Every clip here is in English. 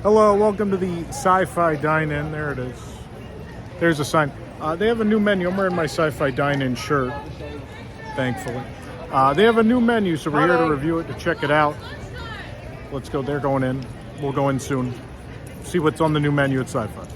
Hello, welcome to the Sci-Fi Dine-in. There it is. There's a sign. They have a new menu. I'm wearing my Sci-Fi Dine-in shirt, thankfully. They have a new menu, so we're here to review it, to check it out. Let's go. They're going in. We'll go in soon. See what's on the new menu at Sci-Fi.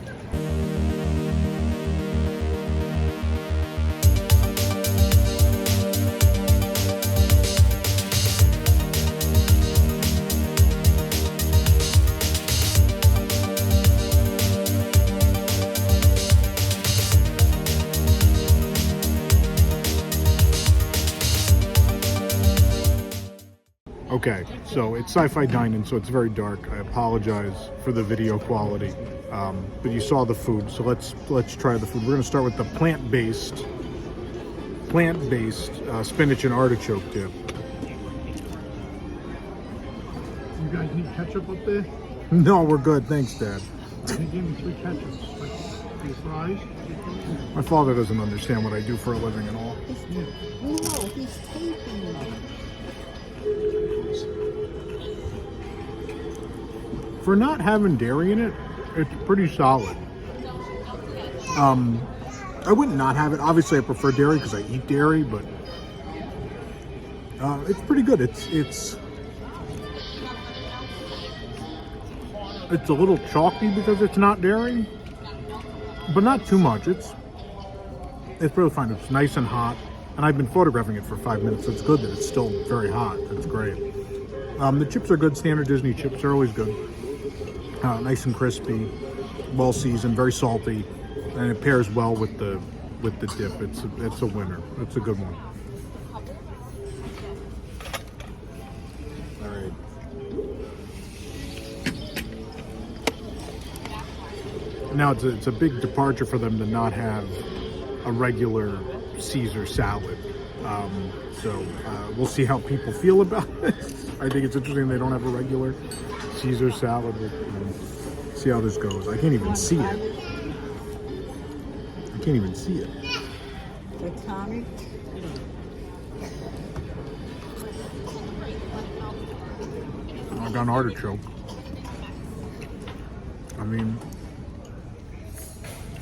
Okay, so it's Sci-Fi Dine-in, so it's very dark. I apologize for the video quality, but you saw the food, so let's try the food. We're gonna start with the plant-based spinach and artichoke dip. You guys need ketchup up there? No, we're good, thanks, Dad. They gave me 3 ketchups. Like, your fries? My father doesn't understand what I do for a living at all. No, he's taping it. For not having dairy in it, it's pretty solid. I wouldn't not have it. Obviously, I prefer dairy because I eat dairy, but it's pretty good. It's a little chalky because it's not dairy, but not too much. It's really fine. It's nice and hot, and I've been photographing it for 5 minutes, so it's good that it's still very hot. It's great. The chips are good. Standard Disney chips are always good. Nice and crispy, well seasoned, very salty, and it pairs well with the dip. It's a winner. It's a good one. All right. Now it's a big departure for them to not have a regular Caesar salad. So we'll see how people feel about it. I think it's interesting they don't have a regular Caesar salad. We'll see how this goes. I can't even see it. I can't even see it. The tonic. I got an artichoke. I mean,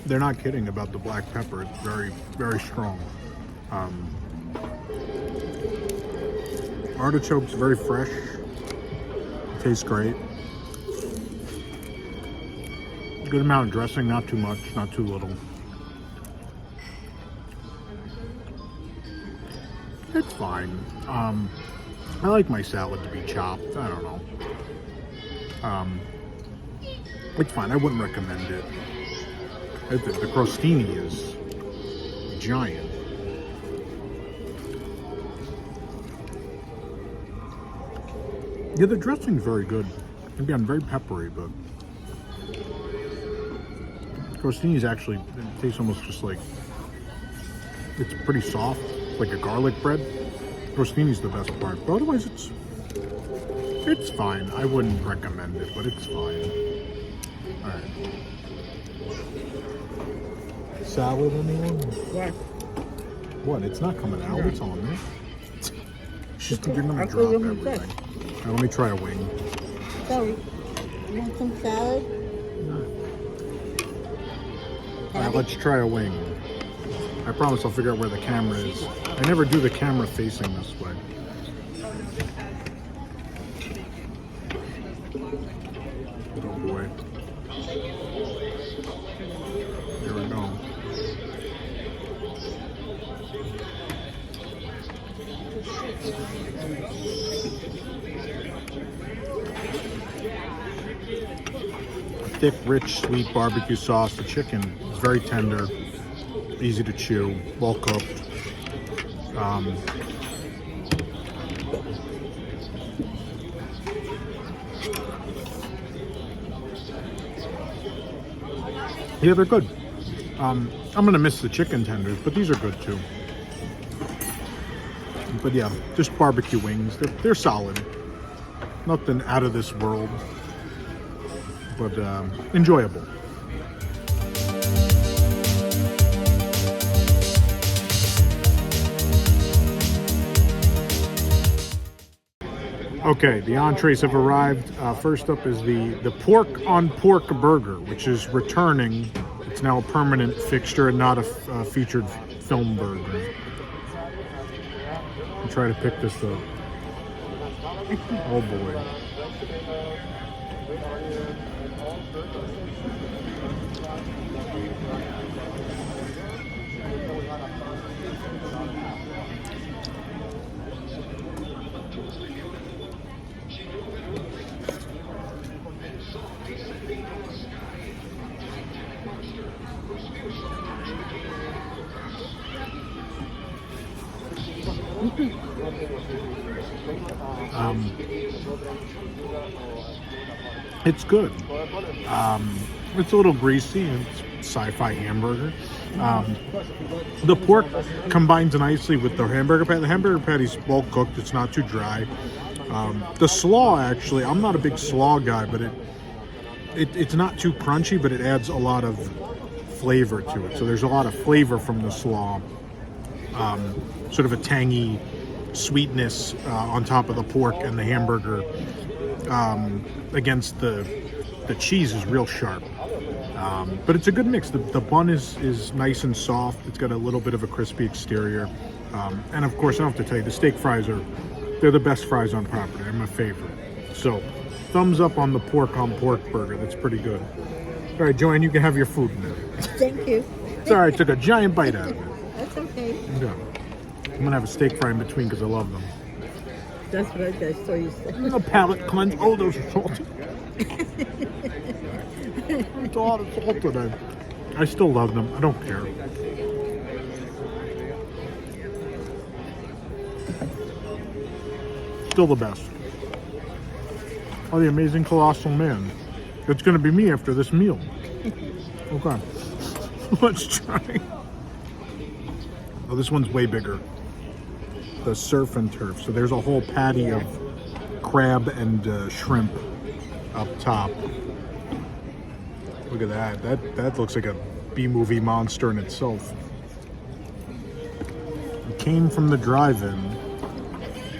they're not kidding about the black pepper. It's very, very strong. Artichoke's very fresh. Tastes great. Good amount of dressing, not too much, not too little. It's fine. I like my salad to be chopped. I don't know. It's fine. I wouldn't recommend it. The crostini is giant. Yeah, the dressing's very good. Again, very peppery, but crostini's actually, it tastes almost just like, it's pretty soft, like a garlic bread. Crostini's the best part, but otherwise it's fine. I wouldn't recommend it, but it's fine. All right. Salad, anyone? Yes. What? It's not coming out. It's on there. You're gonna I drop thought you were everything. sick. Now, let me try a wing. Sorry. You want some salad? All right, let's try a wing. I promise I'll figure out where the camera is. I never do the camera facing this way. Oh boy. Here we go. Thick, rich, sweet barbecue sauce. The chicken is very tender, easy to chew, well cooked. Yeah, they're good. I'm gonna miss the chicken tenders, but these are good too. But yeah, just barbecue wings. They're solid. Nothing out of this world, but enjoyable. Okay, the entrees have arrived. First up is the pork on pork burger, which is returning. It's now a permanent fixture and not a featured film burger. I'll try to pick this up. Oh boy. It's good. It's a little greasy. It's sci-fi hamburger. The pork combines nicely with the hamburger patty. The hamburger patty's well cooked. It's not too dry. The slaw, actually, I'm not a big slaw guy, but it's not too crunchy, but it adds a lot of flavor to it. So there's a lot of flavor from the slaw. Sort of a tangy sweetness on top of the pork, and the hamburger against the cheese is real sharp. But it's a good mix. The bun is nice and soft. It's got a little bit of a crispy exterior. And of course, I don't have to tell you, the steak fries they're the best fries on property. They're my favorite. So thumbs up on the pork on pork burger. That's pretty good. All right, Joanne, you can have your food now. Thank you. Sorry, I took a giant bite out of it. That's okay. Yeah. I'm gonna have a steak fry in between because I love them. That's what I saw you say. A palate cleanse. Oh, those are salty. It's a lot of salt today. I still love them. I don't care. Still the best. Oh, the amazing colossal man. It's going to be me after this meal. Okay. Let's try. Oh, this one's way bigger. The surf and turf. So there's a whole patty of crab and shrimp up top. Look at that. That looks like a B-movie monster in itself. It came from the drive-in.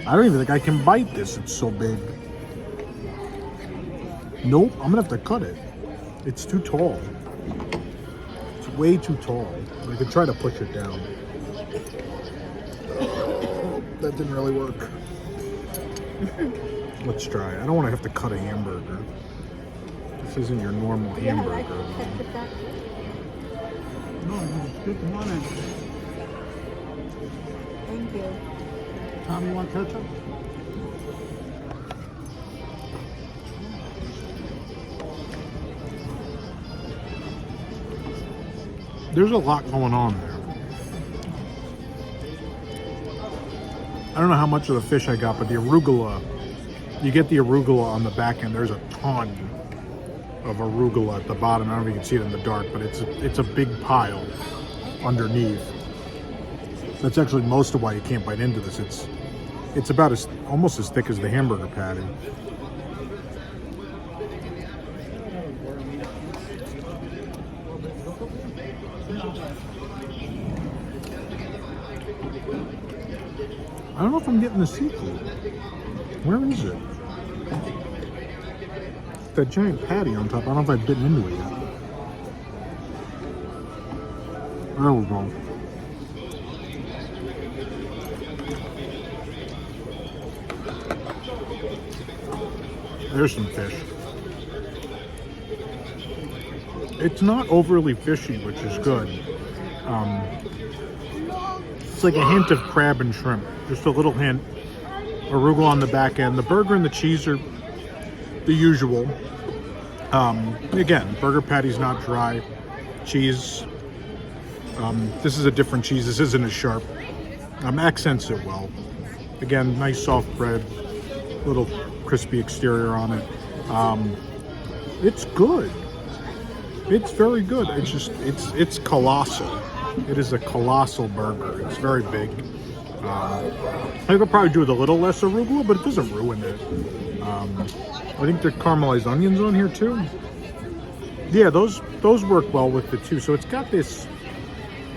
I don't even think I can bite this. It's so big. Nope, I'm gonna have to cut it. It's too tall. It's way too tall. I could try to push it down. That didn't really work. Let's try. I don't want to have to cut a hamburger. This isn't your normal hamburger. No, it's good. Come on in. Thank you. Tom, you want ketchup? There's a lot going on there. I don't know how much of the fish I got, but the arugula, you get the arugula on the back end. There's a ton of arugula at the bottom. I don't know if you can see it in the dark, but it's a big pile underneath. That's actually most of why you can't bite into this. It's about almost as thick as the hamburger patty. I don't know if I'm getting the seafood. Where is it? That giant patty on top. I don't know if I've bitten into it yet. There we go. There's some fish. It's not overly fishy, which is good. It's like a hint of crab and shrimp. Just a little hint. Arugula on the back end. The burger and the cheese are the usual. Again, burger patty's not dry. Cheese. This is a different cheese. This isn't as sharp. Accents it well. Again, nice soft bread. Little crispy exterior on it. It's good. It's very good. It's colossal. It is a colossal burger. It's very big. I could probably do with a little less arugula, but it doesn't ruin it. I think there are caramelized onions on here too. Yeah, those work well with it too. So it's got this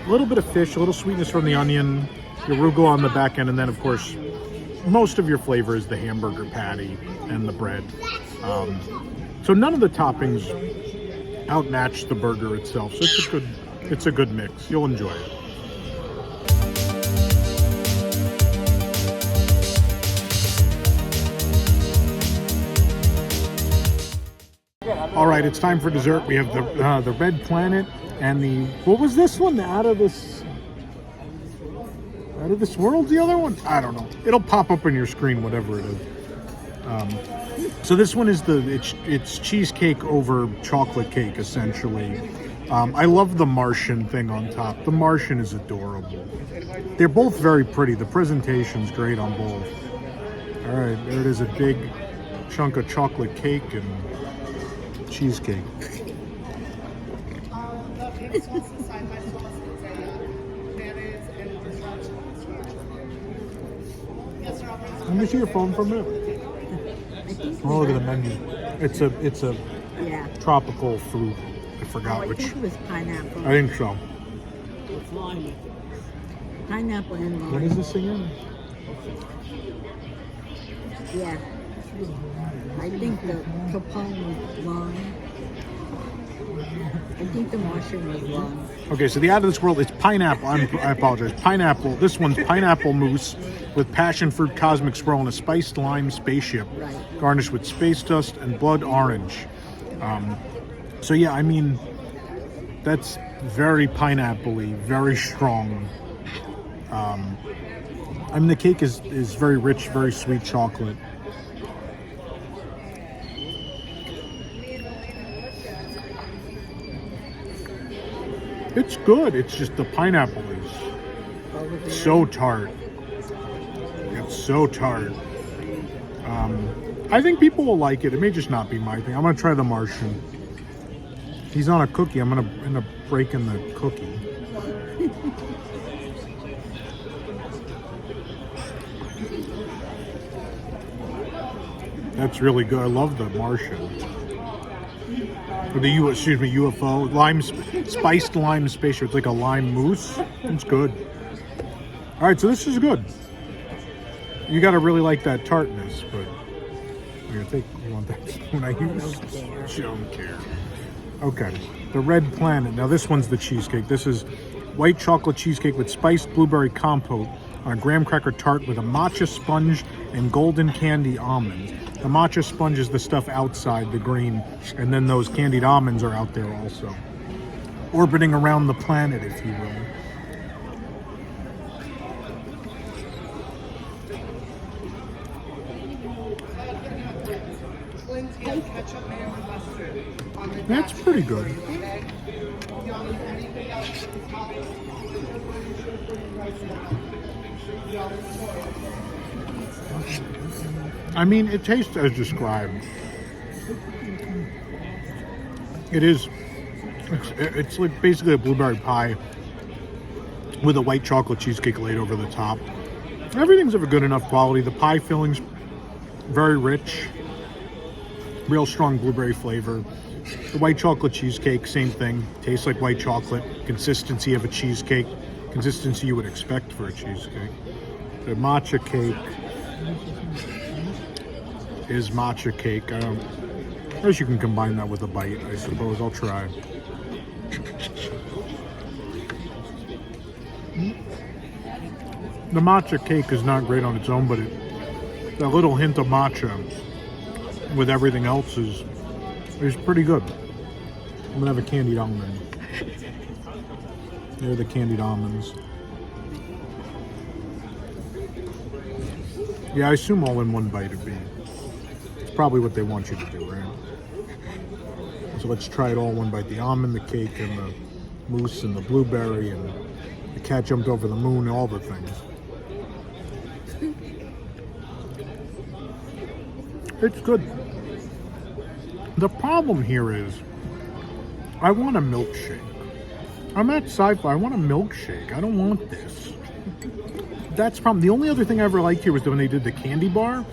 little bit of fish, a little sweetness from the onion, the arugula on the back end, and then of course most of your flavor is the hamburger patty and the bread. So none of the toppings outmatch the burger itself. So it's a good mix. You'll enjoy it. All right, it's time for dessert. We have the Red Planet and the, what was this one? Out of this world? The other one? I don't know. It'll pop up on your screen, whatever it is. So this one is it's cheesecake over chocolate cake, essentially. I love the Martian thing on top. The Martian is adorable. They're both very pretty. The presentation's great on both. All right, there it is, a big chunk of chocolate cake and cheesecake. Let me see your phone for a minute. Oh, look at the menu. It's a Yeah. tropical fruit. I forgot I which. think it was pineapple. I think so. Pineapple and lime. What is this again? Yeah. I think the Capone was lime. I think the Martian was lime. Okay, so the out of this world, it's pineapple. I apologize. Pineapple. This one's pineapple mousse with passion fruit cosmic swirl and a spiced lime spaceship, Right. garnished with space dust and blood orange. So yeah, I mean, that's very pineapple-y, very strong. I mean, the cake is very rich, very sweet chocolate. It's good. It's just the pineapple is so tart. It's so tart. I think people will like it. It may just not be my thing. I'm gonna try the Martian. He's on a cookie. I'm gonna end up breaking the cookie. That's really good. I love the Martian. Or the UFO lime spiced lime spaceship. It's like a lime mousse. It's good. All right, so this is good. You got to really like that tartness, but you want that when I use. I don't care. Okay, the Red Planet. Now this one's the cheesecake. This is white chocolate cheesecake with spiced blueberry compote on a graham cracker tart with a matcha sponge and golden candy almonds. The matcha sponge is the stuff outside, the green, and then those candied almonds are out there also, orbiting around the planet, if you will. That's pretty good. I mean, it tastes as described. It's like basically a blueberry pie with a white chocolate cheesecake laid over the top. Everything's of a good enough quality. The pie filling's very rich, real strong blueberry flavor. The white chocolate cheesecake, same thing. Tastes like white chocolate. Consistency of a cheesecake. Consistency you would expect for a cheesecake. The matcha cake is matcha cake. I guess you can combine that with a bite, I suppose. I'll try. The matcha cake is not great on its own, but that little hint of matcha with everything else is pretty good. I'm gonna have a candied almond. There are the candied almonds. Yeah, I assume all in one bite would be. It's probably what they want you to do, right? So let's try it all in one bite. The almond, the cake, and the mousse, and the blueberry, and the cat jumped over the moon, all the things. It's good. The problem here is, I want a milkshake. I'm at Sci-Fi, I want a milkshake. I don't want this. That's the problem. The only other thing I ever liked here was when they did the candy bar,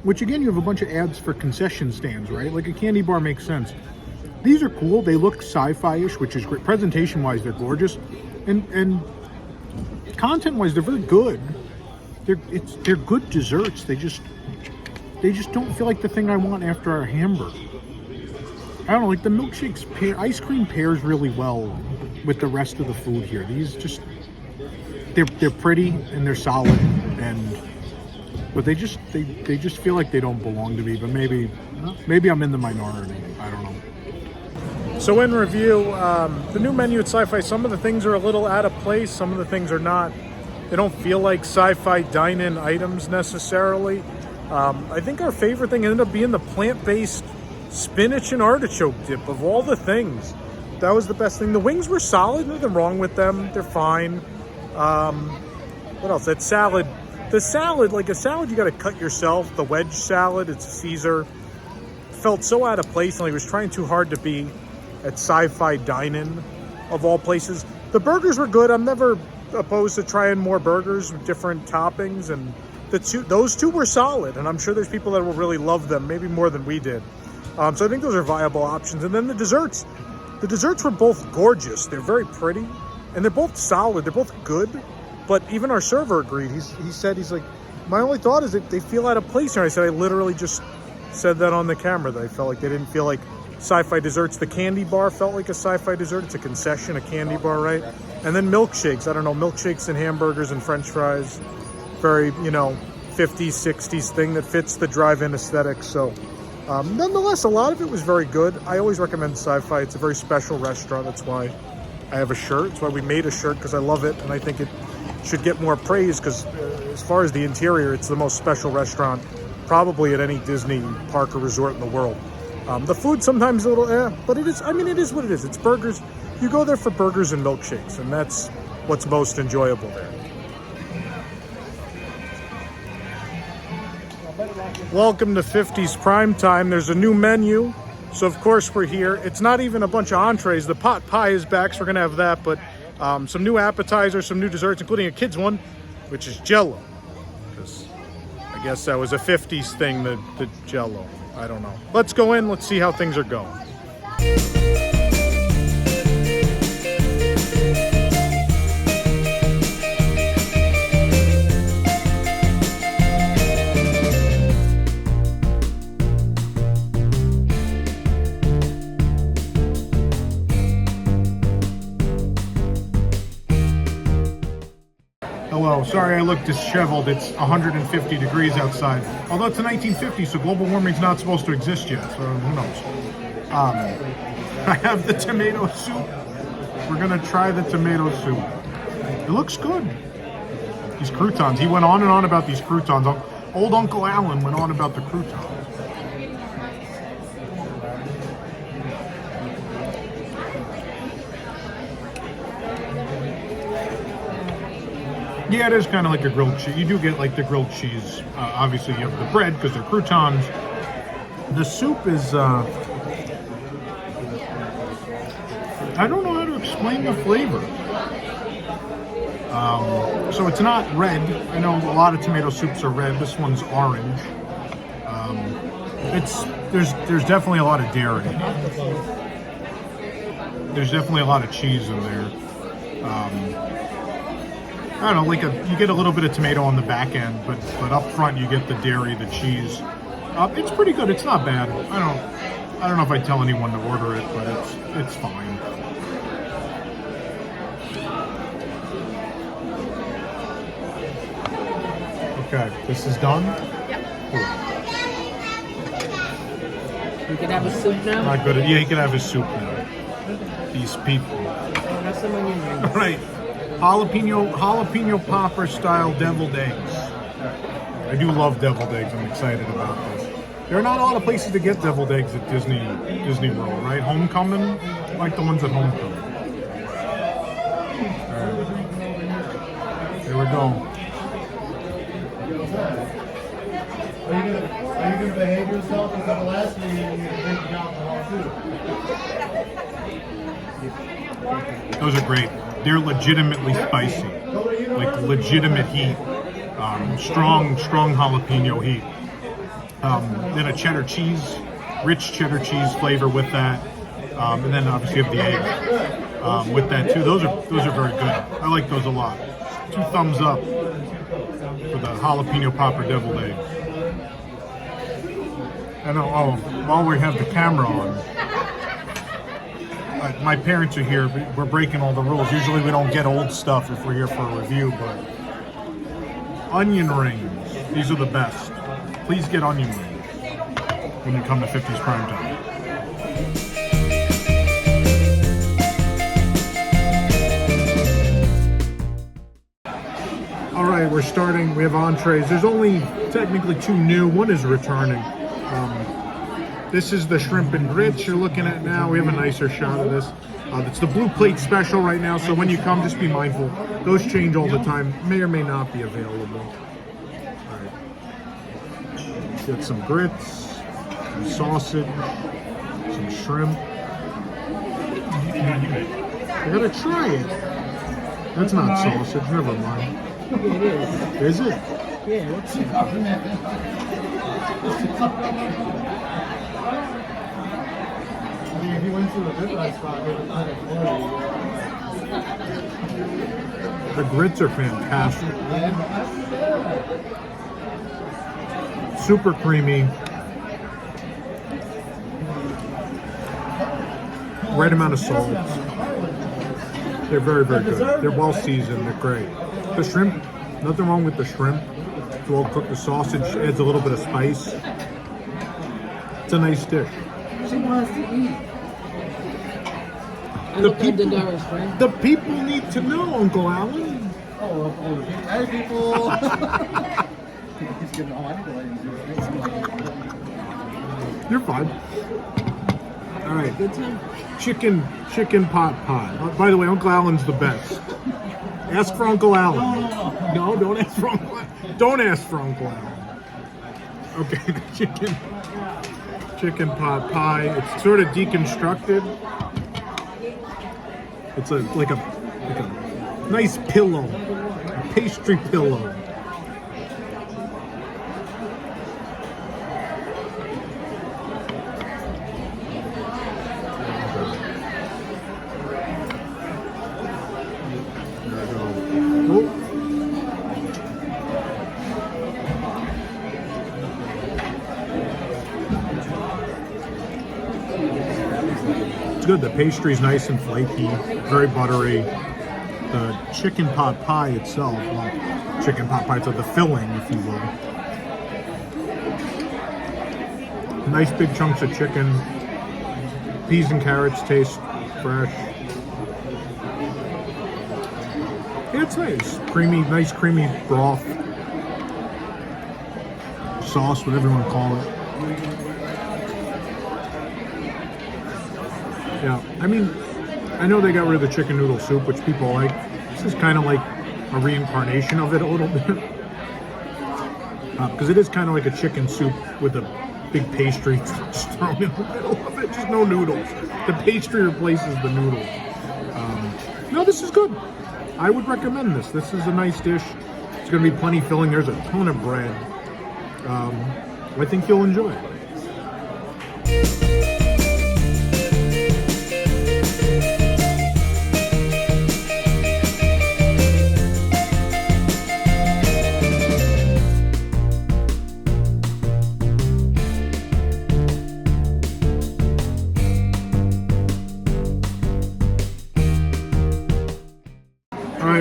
which again, you have a bunch of ads for concession stands, right? Like a candy bar makes sense. These are cool. They look sci-fi-ish, which is great. Presentation-wise, they're gorgeous. And content-wise, they're very good. they're good desserts. They just don't feel like the thing I want after a hamburger. I don't know, like the milkshakes ice cream pairs really well with the rest of the food here. These just they're pretty and they're solid, but they just feel like they don't belong to me. But maybe I'm in the minority. I don't know. So in review, the new menu at Sci-Fi, some of the things are a little out of place. Some of the things are not. They don't feel like Sci-Fi Dine-in items necessarily. I think our favorite thing ended up being the plant-based spinach and artichoke dip. Of all the things, that was the best thing. The wings were solid. Nothing wrong with them. They're fine. What else? That salad. The salad, like a salad you got to cut yourself. The wedge salad, it's Caesar. Felt so out of place, and he was trying too hard to be at Sci-Fi Dine-in, of all places. The burgers were good. I'm never opposed to trying more burgers with different toppings, and those two were solid, and I'm sure there's people that will really love them, maybe more than we did. So I think those are viable options. And then the desserts were both gorgeous. They're very pretty, and they're both solid. They're both good. But even our server agreed. He said, he's like, my only thought is that they feel out of place here. I said, I literally just said that on the camera, that I felt like they didn't feel like Sci-Fi desserts. The candy bar felt like a Sci-Fi dessert. It's a concession, a candy bar, right? And then milkshakes. I don't know, milkshakes and hamburgers and French fries. Very, 50s, 60s thing that fits the drive-in aesthetic. So nonetheless, a lot of it was very good. I always recommend Sci-Fi. It's a very special restaurant. That's why I have a shirt. That's why we made a shirt, because I love it, and I think it should get more praise, because as far as the interior, it's the most special restaurant probably at any Disney park or resort in the world. The food sometimes a little but it is what it is. It's burgers. You go there for burgers and milkshakes, and that's what's most enjoyable there. Welcome to 50's Prime Time. There's a new menu, so of course we're here. It's not even a bunch of entrees. The pot pie is back, so we're gonna have that, but some new appetizers, some new desserts, including a kid's one, which is Jell-O. Because I guess that was a 50's thing, the Jell-O. I don't know. Let's go in, let's see how things are going. Hello, sorry I look disheveled. It's 150 degrees outside. Although it's the 1950s, so global warming's not supposed to exist yet, so who knows. I have the tomato soup. We're gonna try the tomato soup. It looks good. These croutons, he went on and on about these croutons. Old Uncle Alan went on about the croutons. Yeah, it is kind of like a grilled cheese. You do get like the grilled cheese. Obviously, you have the bread because they're croutons. The soup is, I don't know how to explain the flavor. So it's not red. I know a lot of tomato soups are red. This one's orange. There's definitely a lot of dairy. There's definitely a lot of cheese in there. I don't know, you get a little bit of tomato on the back end, but up front you get the dairy, the cheese. It's pretty good. It's not bad. I don't know if I tell anyone to order it, but it's fine. Okay, this is done. Yep. Cool. You can have a soup now. Not good. Yeah, he can have his soup now. These people. Have some onion rings. All right. Jalapeno popper style deviled eggs. I do love deviled eggs. I'm excited about this. There are not a lot of places to get deviled eggs at Disney World, right? Homecoming, like the ones at Homecoming. All right. Here we go. Are you gonna behave yourself? Because the last meeting you drank alcohol too. Those are great. They're legitimately spicy, like legitimate heat, strong jalapeno heat. Then a cheddar cheese, rich cheddar cheese flavor with that, and then obviously you have the egg with that too. Those are very good. I like those a lot. 2 thumbs up. for the jalapeno popper deviled eggs. And while we have the camera on, my parents are here. We're breaking all the rules. Usually we don't get old stuff if we're here for a review, but onion rings. These are the best. Please get onion rings when you come to 50's Prime Time. All right, we're starting. We have entrees. There's only technically 2 new. One is returning. This is the shrimp and grits you're looking at now. We have a nicer shot of this. It's the blue plate special right now, so when you come, just be mindful. Those change all the time. May or may not be available. All right. Get some grits, some sausage, some shrimp. I gotta try it. That's not sausage. Never mind. It is. Is it? Yeah, let's see. If you went to a good restaurant, they would kind of The grits are fantastic. Super creamy. Right amount of salt. They're very, very good. They're well seasoned. They're great. The shrimp, nothing wrong with the shrimp. It's well cooked. The sausage adds a little bit of spice. It's a nice dish. She wants to eat. The people need to know, Uncle Alan. Hey, people. You're fine. All right. Good time. Chicken pot pie. By the way, Uncle Alan's the best. Ask for Uncle Alan. No, don't ask for Uncle Alan. Don't ask for Uncle Alan. Okay, the chicken pot pie. It's sort of deconstructed. It's like a nice pillow, a pastry pillow. It's good. The pastry's nice and flaky, very buttery. The chicken pot pie itself, well, chicken pot pie, so the filling, if you will. Nice big chunks of chicken. Peas and carrots taste fresh. Yeah, it's nice. Creamy, nice creamy broth. Sauce, whatever you want to call it. Yeah, I mean, I know they got rid of the chicken noodle soup, which people like. This is kind of like a reincarnation of it a little bit. Because it is kind of like a chicken soup with a big pastry just thrown in the middle of it. Just no noodles. The pastry replaces the noodles. No, this is good. I would recommend this. This is a nice dish. It's going to be plenty filling. There's a ton of bread. I think you'll enjoy it.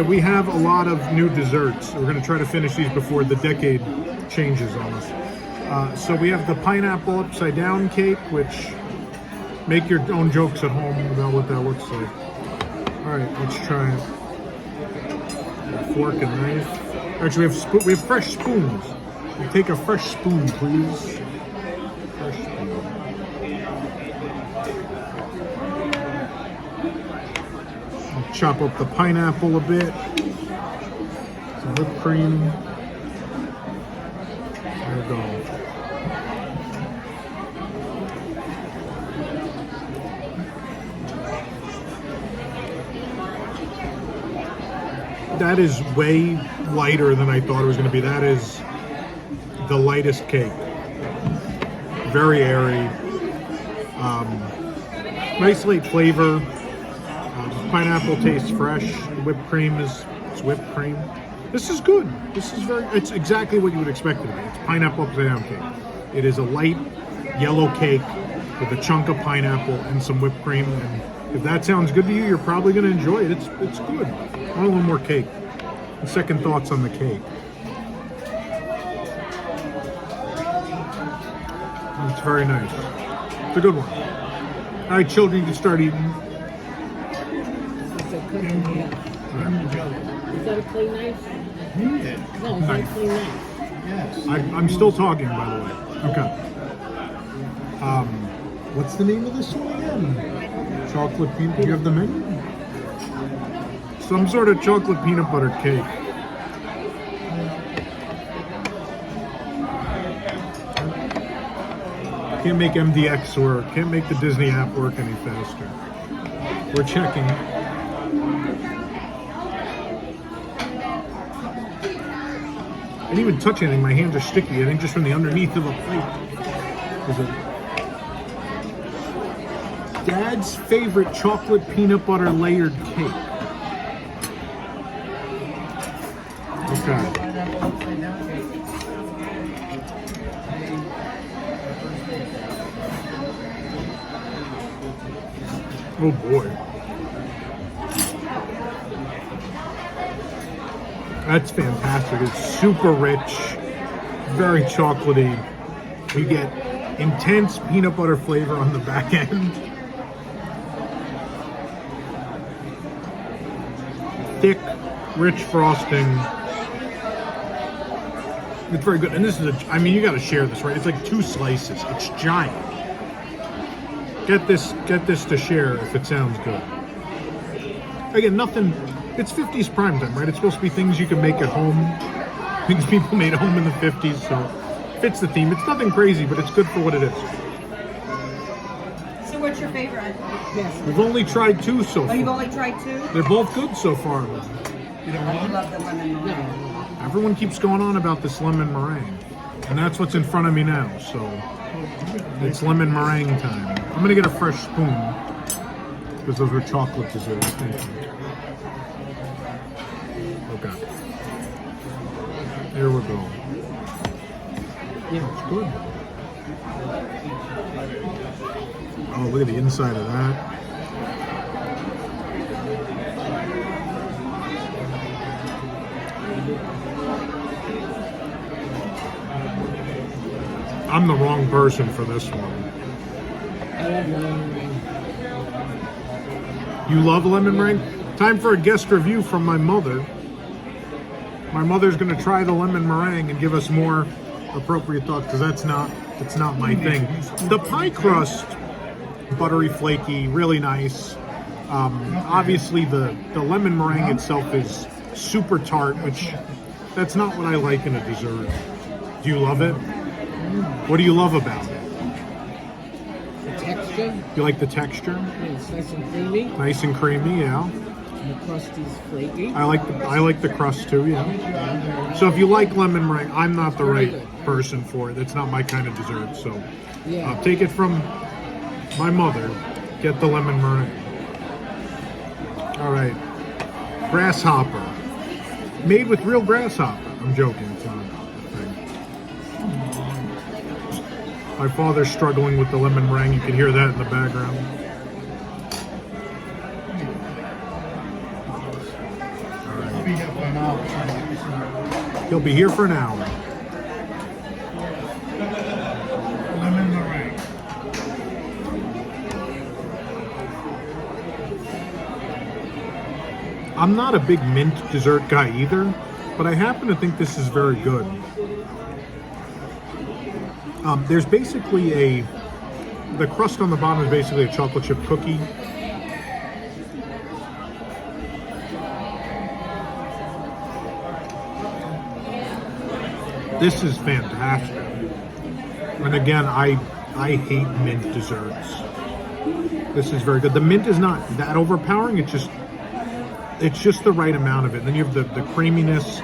We have a lot of new desserts. We're going to try to finish these before the decade changes on us. So we have the pineapple upside down cake, which make your own jokes at home about what that looks like. All right, let's try it. Fork and knife. Actually, we have fresh spoons. We'll take a fresh spoon, please. Fresh spoon. Chop up the pineapple a bit. Some whipped cream. There we go. That is way lighter than I thought it was going to be. That is the lightest cake. Very airy. Nice light flavor. Pineapple tastes fresh. The whipped cream is whipped cream. This is good. It's exactly what you would expect it to be. It's pineapple upside down cake. It is a light yellow cake with a chunk of pineapple and some whipped cream. And if that sounds good to you, you're probably going to enjoy it. It's good. I want a little more cake. And second thoughts on the cake. It's very nice. It's a good one. All right, children, you can start eating. It's a cooking here. Is that a clay knife? Yeah. No, it's not a clay knife. Yes. I'm still talking, by the way. Okay. What's the name of this one again? Chocolate peanut. Do you have the menu? Some sort of chocolate peanut butter cake. Can't make MDX work. Can't make the Disney app work any faster. We're checking. I didn't even touch anything. My hands are sticky. I think just from the underneath of the plate. Is it Dad's favorite chocolate peanut butter layered cake? Okay. Oh boy. That's fantastic. It's super rich, very chocolatey. You get intense peanut butter flavor on the back end. Thick, rich frosting. It's very good. And this is I mean, you got to share this, right? It's like 2 slices. It's giant. Get this to share if it sounds good. Again, nothing. It's 50s prime time, right? It's supposed to be things you can make at home, things people made at home in the 50s. So fits the theme. It's nothing crazy, but it's good for what it is. So what's your favorite? Yes. We've only tried 2 so Oh, you've far. only tried 2? They're both good so far. You don't I want? love the lemon meringue. Everyone keeps going on about this lemon meringue, and that's what's in front of me now. So it's lemon meringue time. I'm gonna get a fresh spoon because those were chocolate desserts. Thank you. Okay. Here we go. Yeah, it's good. Oh, look at the inside of that. I'm the wrong person for this one. I love lemon meringue. You love lemon meringue? Time for a guest review from my mother. My mother's going to try the lemon meringue and give us more appropriate thoughts because it's not my thing. The pie crust, buttery, flaky, really nice. Obviously, the lemon meringue itself is super tart, which that's not what I like in a dessert. Do you love it? What do you love about it? The texture, You like the texture? it's nice and creamy. Nice and creamy, yeah. And the crust is flaky. I like the crust too, yeah. So if you like lemon meringue, I'm not the right person for it. It's not my kind of dessert. So Yeah. take it from my mother. Get the lemon meringue. All right, grasshopper, made with real grasshopper. I'm joking. It's not a thing. My father's struggling with the lemon meringue. You can hear that in the background. I'll be here for an hour. He'll be here for an hour. Lemon meringue. I'm not a big mint dessert guy either, but I happen to think this is very good. There's basically the crust on the bottom is basically a chocolate chip cookie. This is fantastic. And again, I hate mint desserts. This is very good. The mint is not that overpowering. It's just the right amount of it. Then you have the creaminess,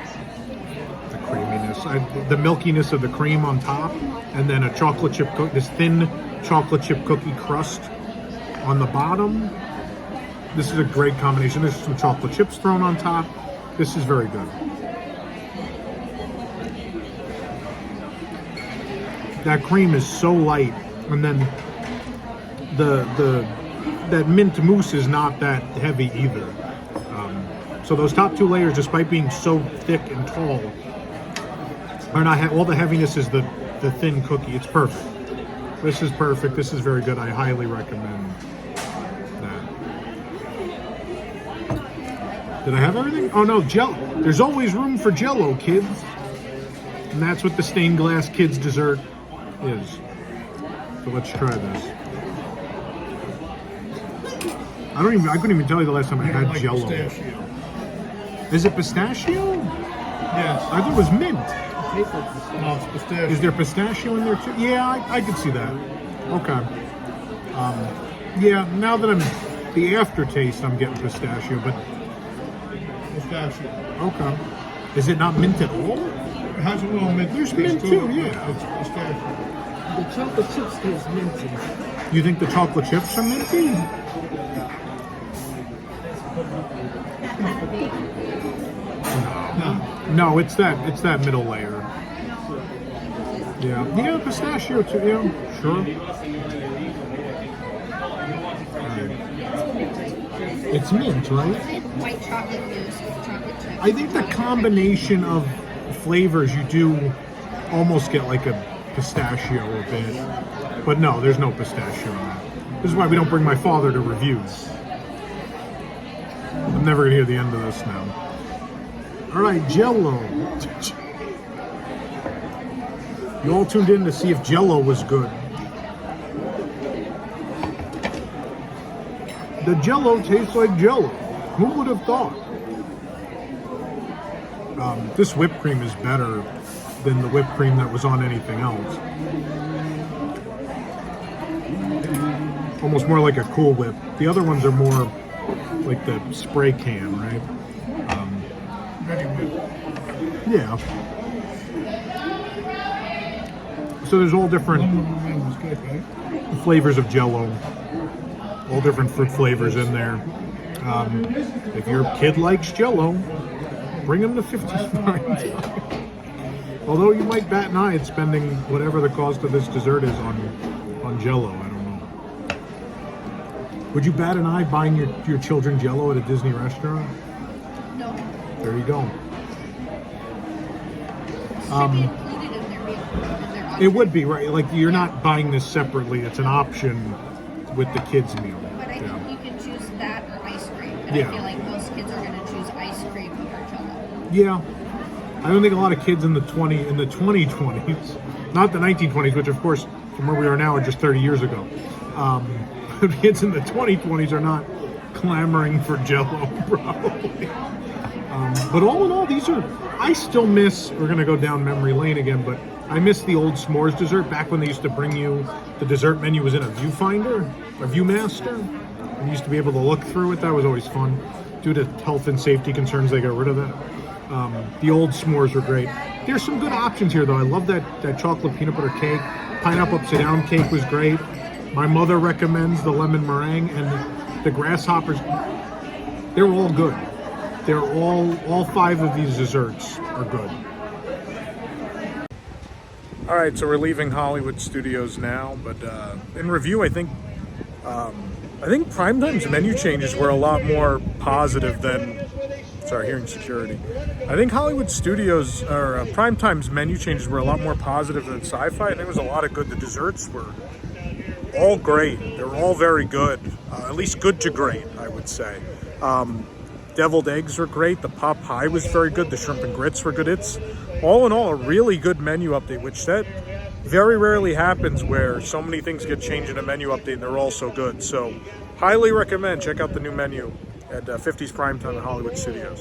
the milkiness of the cream on top, and then a chocolate chip this thin chocolate chip cookie crust on the bottom. This is a great combination. There's some chocolate chips thrown on top. This is very good. That cream is so light, and then that mint mousse is not that heavy either. So those top two layers, despite being so thick and tall, are not all the heaviness is the thin cookie. It's perfect. This is perfect. This is very good. I highly recommend that. Did I have everything? Oh no, Jello. There's always room for Jello, kids. And that's what the stained glass kids dessert is. So let's try this. I couldn't even tell you the last time I had Like Jello. pistachio. Is it pistachio? Yes. I thought it was mint. Tastes like pistachio. No, it's pistachio. Is there pistachio in there too? Yeah, I could see that. Okay. Yeah, now that I'm the aftertaste, I'm getting pistachio, but Pistachio. okay. Is it not mint at all? It has a little mint. There's taste mint to too, it, yeah. but It's pistachio. The chocolate chips taste minty. You think the chocolate chips are minty? No, it's that middle layer. Yeah, pistachio too. Yeah, sure. Right. It's mint, right? White chocolate mousse with chocolate chips. I think the combination of flavors you do almost get like a pistachio a bit, but no, there's no pistachio in that. This is why we don't bring my father to reviews. I'm never gonna hear the end of this now. All right, Jello. You all tuned in to see if Jello was good. The Jello tastes like Jello. Who would have thought? This whipped cream is better than the whipped cream that was on anything else. Almost more like a Cool Whip. The other ones are more like the spray can, right? Yeah. So there's all different flavors of Jello, all different fruit flavors in there. If your kid likes Jello, bring them to 50's Dine-in. Although you might bat an eye at spending whatever the cost of this dessert is on Jello. I don't know. Would you bat an eye buying your children Jello at a Disney restaurant? No. There you go. Should be included in their It would be, right? Like, you're not buying this separately. It's an option with the kids' meal. But I think you can choose that or ice cream. And Yeah. I feel like most kids are going to choose ice cream over Jello. Yeah. I don't think a lot of kids in the 2020s, not the 1920s, which of course from where we are now are just 30 years ago. Kids in the 2020s are not clamoring for Jello, probably. But all in all, I still miss, we're going to go down memory lane again, but I miss the old s'mores dessert back when they used to bring you, the dessert menu was in a viewfinder, a Viewmaster. And you used to be able to look through it. That was always fun. Due to health and safety concerns, they got rid of that. The old s'mores were great. There's some good options here, though. I love that chocolate peanut butter cake. Pineapple upside down cake was great. My mother recommends the lemon meringue, and the grasshoppers. They're all good. They're all 5 of these desserts are good. All right, so we're leaving Hollywood Studios now, but in review, I think Primetime's menu changes were a lot more positive than. Sorry, hearing security. I think Hollywood Studios or Primetime's menu changes were a lot more positive than Sci-Fi. I think it was a lot of good. The desserts were all great. They were all very good, at least good to great, I would say. Deviled eggs were great. The pot pie was very good. The shrimp and grits were good. It's all in all a really good menu update, which that very rarely happens where so many things get changed in a menu update and they're all so good. So highly recommend. Check out the new menu at 50's Primetime at Hollywood Studios.